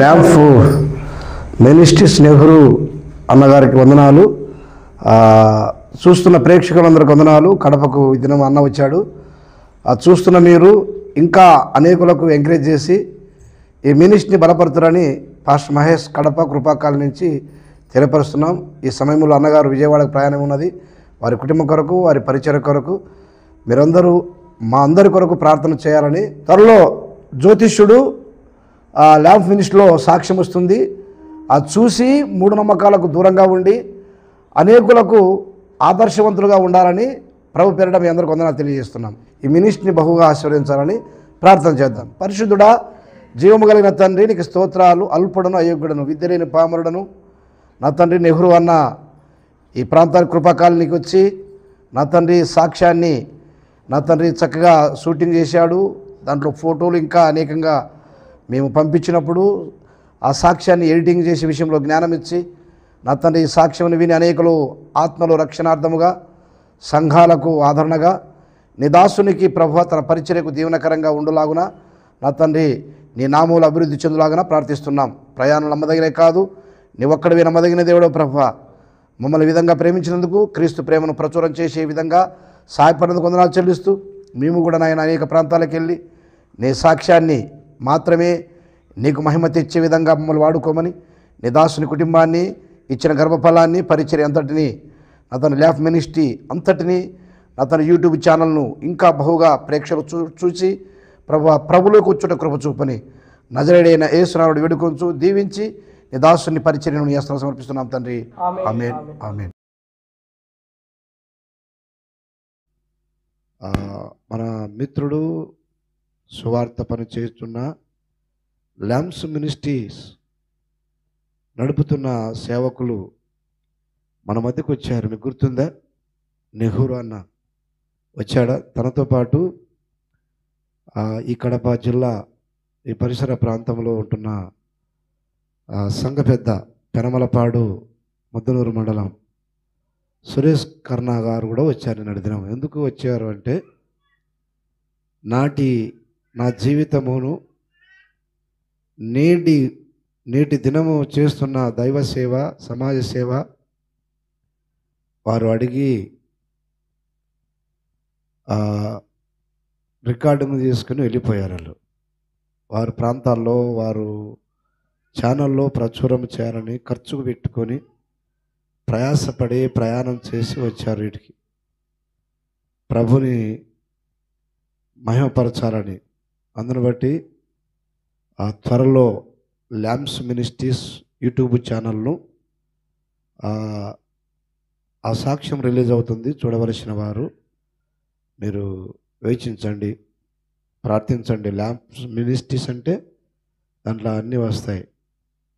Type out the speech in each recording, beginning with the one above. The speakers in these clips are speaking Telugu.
ల్యాంప్ మినిస్ట్రీస్ నెహ్రూ అన్నగారికి వందనాలు. చూస్తున్న ప్రేక్షకులందరికీ వందనాలు. కడపకు ఈ దినం అన్న వచ్చాడు. చూస్తున్న మీరు ఇంకా అనేకులకు ఎంకరేజ్ చేసి ఈ మినిస్ట్రీని బలపరుతారని పాస్టర్ మహేష్ కడప కృపాకాల నుంచి తెలియపరుస్తున్నాం. ఈ సమయంలో అన్నగారు విజయవాడకు ప్రయాణం ఉన్నది. వారి కుటుంబం కొరకు, వారి పరిచయ కొరకు మీరందరూ మా అందరి కొరకు ప్రార్థన చేయాలని. త్వరలో జ్యోతిష్యుడు ల్యాంప్ మినిస్ట్రీలో సాక్ష్యం వస్తుంది. అది చూసి మూఢనమ్మకాలకు దూరంగా ఉండి అనేకులకు ఆదర్శవంతులుగా ఉండాలని ప్రభు పేరిట మీ అందరికీ వందనాలు తెలియజేస్తున్నాం. ఈ మినిస్ట్రీని బహుగా ఆశీర్వదించాలని ప్రార్థన చేద్దాం. పరిశుద్ధుడా, జీవము కలిగిన తండ్రి, నీకు స్తోత్రాలు. అల్పుడను, అయోగ్యుడను, విద్య లేని పామరుడను నా తండ్రి నెహ్రూ అన్న ఈ ప్రాంతానికి కృపాకాలనీకి వచ్చి నా తండ్రి సాక్ష్యాన్ని నా తండ్రి చక్కగా షూటింగ్ చేశాడు. దాంట్లో ఫోటోలు ఇంకా అనేకంగా మేము పంపించినప్పుడు ఆ సాక్ష్యాన్ని ఎడిటింగ్ చేసే విషయంలో జ్ఞానం ఇచ్చి నా తండ్రి ఈ సాక్ష్యం విని అనేకులు ఆత్మలో రక్షణార్థముగా, సంఘాలకు ఆదరణగా, నిదాసునికి ప్రభు తన పరిచర్యకు దీవెనకరంగా ఉండులాగున నా తండ్రి నీ నామములు అభివృద్ధి చెందులాగున ప్రార్థిస్తున్నాం. ప్రయాణం నమ్మదగినే కాదు, నీ ఒక్కడివి నమ్మదగిన దేవుడో ప్రభు. మమ్మల్ని విధంగా ప్రేమించినందుకు, క్రీస్తు ప్రేమను ప్రచురం చేసే విధంగా సహాయపడినందుకు వందనాలు చెల్లిస్తూ మేము కూడా నాయన అనేక ప్రాంతాలకు వెళ్ళి నీ సాక్ష్యాన్ని మాత్రమే నీకు మహిమ తెచ్చే విధంగా మమ్మల్ని వాడుకోమని, నీ దాసుని కుటుంబాన్ని, ఇచ్చిన గర్భఫలాన్ని, పరిచర్య అంతటిని, అతని ల్యాంప్ మినిస్ట్రీ అంతటిని, అతని యూట్యూబ్ ఛానల్ను ఇంకా బహుగా ప్రేక్షకులు చూసి ప్రభులో కూర్చుంటే కృప చూపని నజరేడైన యేసునాథుడు వేడుకొంచు దీవించి నీ దాసుని పరిచర్యను నీ హస్తాలకు సమర్పిస్తున్నాం తండ్రి. ఆమేన్, ఆమేన్. మన మిత్రుడు సువార్త పని చేస్తున్న ల్యాంప్స్ మినిస్ట్రీస్ నడుపుతున్న సేవకులు మన మధ్యకు వచ్చారు. మీకు గుర్తుందా? నెహ్రూ అన్న వచ్చాడా? తనతో పాటు ఈ కడప జిల్లా ఈ పరిసర ప్రాంతంలో ఉంటున్న సంఘ పెద్ద పెనమలపాడు ముద్దనూరు మండలం సురేష్ కర్ణ గారు కూడా వచ్చారు నిన్నటి దినం. ఎందుకు వచ్చారు అంటే, నా జీవితమును నేటి దినము చేస్తున్న దైవ సేవ, సమాజ సేవ వారు అడిగి రికార్డింగ్ తీసుకుని వెళ్ళిపోయారు. వారి ప్రాంతాల్లో వారు ఛానల్లో ప్రచురం చేయాలని ఖర్చుకు పెట్టుకొని ప్రయాసపడి ప్రయాణం చేసి వచ్చారు. వీటికి ప్రభుని మహిమపరచాలని. అందును బట్టి త్వరలో ల్యాంప్స్ మినిస్ట్రీస్ యూట్యూబ్ ఛానల్ను ఆ సాక్ష్యం రిలీజ్ అవుతుంది. చూడవలసిన వారు మీరు వీక్షించండి, ప్రార్థించండి. ల్యాంప్స్ మినిస్ట్రీస్ అంటే దాంట్లో అన్నీ వస్తాయి.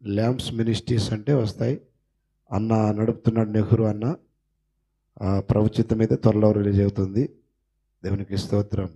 ల్యాంప్స్ మినిస్ట్రీస్ అంటే వస్తాయి. అన్న నడుపుతున్నాడు నెహ్రూ అన్న. ప్రభుత్వం మీద త్వరలో రిలీజ్ అవుతుంది. దేవునికి స్తోత్రం.